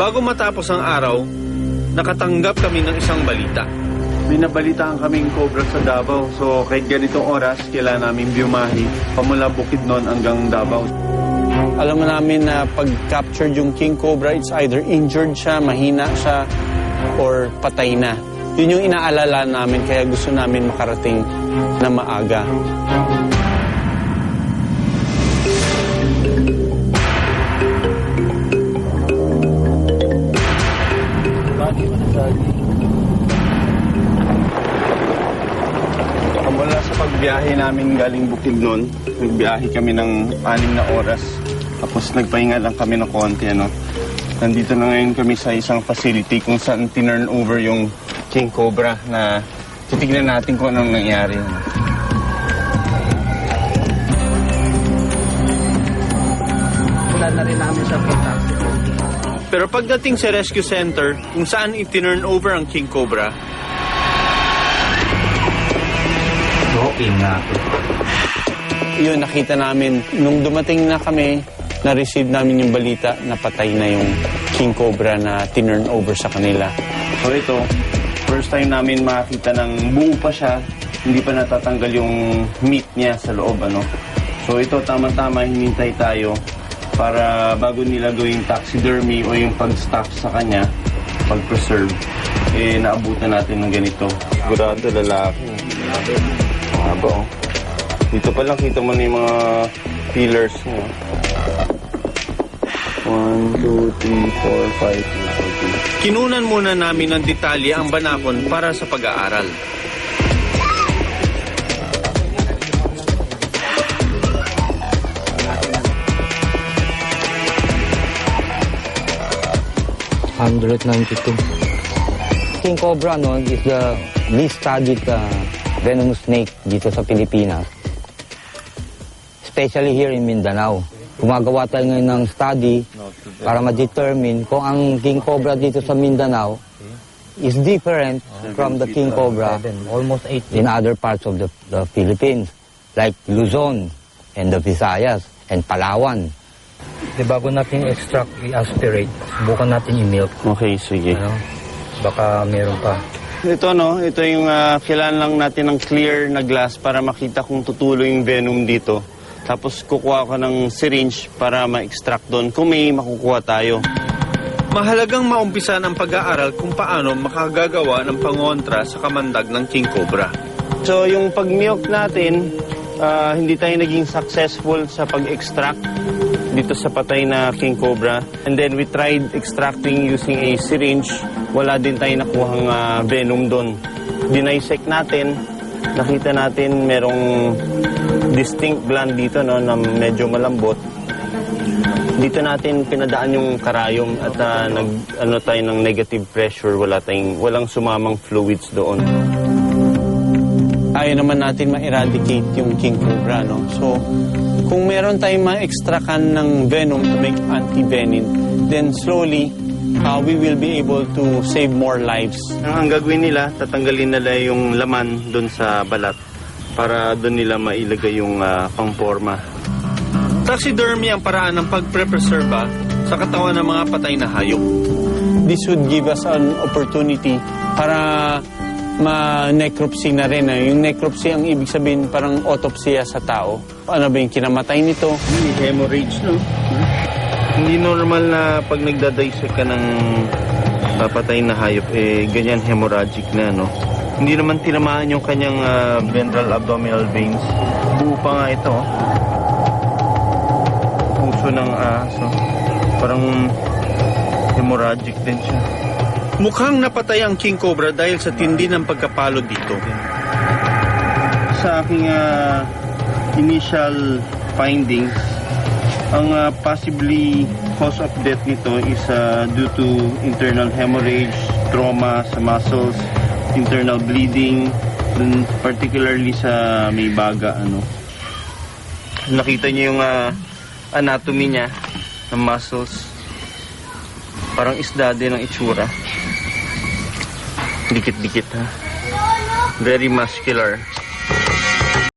Bago matapos ang araw, nakatanggap kami ng isang balita. Binabalitaan kaming cobra sa Davao. So kahit ganitong oras, kailangan namin biumahi pamula Bukidnon hanggang Davao. Alam mo namin na pag-captured yung king cobra, it's either injured siya, mahina siya, or patay na. Yun yung inaalala namin, kaya gusto namin makarating na maaga. Mula sa pagbiyahe namin galing Bukidnon, nagbiyahe kami ng 6 na oras. Tapos nagpahinga lang kami ng konti, ano. Nandito na ngayon kami sa isang facility kung saan tinurn over yung king cobra na titignan natin kung anong nangyari. Wala na rin namin sa contact. Pero pagdating sa rescue center, kung saan itinurn over ang king cobra, Okay na ako. yun, nakita namin, nung dumating na kami, na-receive namin yung balita na patay na yung king cobra na tinurn over sa kanila. So ito, first time namin makita ng buo pa siya, hindi pa natatanggal yung meat niya sa loob, ano. So ito, tama-tama, hinintay tayo para bago nila gawing taxidermy o yung pag-stock sa kanya, pag-preserve, naabutan natin ng ganito. Sigurado, lalaki. Haba, oh. Dito pa lang kita mo na yung mga pillars mo. 1, 2, 3, 4, 5, 6, 7. Kinunan muna namin ng detalye ang banakon para sa pag-aaral. King cobra is the least studied venomous snake dito sa Pilipinas. Especially here in Mindanao. Gumagawa tayo ngayon ng study para ma-determine kung ang king cobra dito sa Mindanao is different from the king cobra Almost 8 in other parts of the Philippines, like Luzon and the Visayas and Palawan. Bago natin i-extract, i-aspirate, subukan natin i-milk. Okay, sige. Ano? Baka meron pa. Ito, no, ito yung kailangan lang natin ng clear na glass para makita kung tutuloy yung venom dito. Tapos kukuha ko ng syringe para ma-extract doon kung may makukuha tayo. Mahalagang maumpisan ang pag-aaral kung paano makagagawa ng pangontra sa kamandag ng king cobra. So yung pag-milk natin, hindi tayo naging successful sa pag-extract dito sa patay na king cobra. And then we tried extracting using a syringe. Wala din tayo nakuhang venom doon. Dinisect natin, nakita natin merong distinct gland dito, no, na medyo malambot. Dito natin pinadaan yung karayom at nag-ano tayo ng negative pressure. Walang sumamang fluids doon. Ayaw naman natin ma-eradicate yung king cobra, no? So, kung meron tayong ma-extractan ng venom to make anti-venin, then slowly, we will be able to save more lives. Ang gagawin nila, tatanggalin nila yung laman doon sa balat para doon nila mailagay yung pangporma. Taxidermy ang paraan ng pagpre-preserba sa katawan ng mga patay na hayop. This would give us an opportunity para ma-necropsy na rin. Yung necropsy, ang ibig sabihin parang autopsya sa tao. Ano ba yung kinamatay nito? Hemorrhage, no? Hindi normal na pag nagdadissect ka ng papatay na hayop, ganyan hemorrhagic na, no? Hindi naman tinamaan yung kanyang ventral abdominal veins. Buo pa nga ito, oh. Puso ng aso. Parang hemorrhagic din siya. Mukhang napatay ang king cobra dahil sa tindi ng pagkapalo dito. Sa aking initial findings, ang possibly cause of death nito is due to internal hemorrhage, trauma sa muscles, internal bleeding, particularly sa may baga, ano. Nakita niyo yung anatomy niya ng muscles. Parang isda din ang itsura. Dikit-dikit, ha. Very muscular.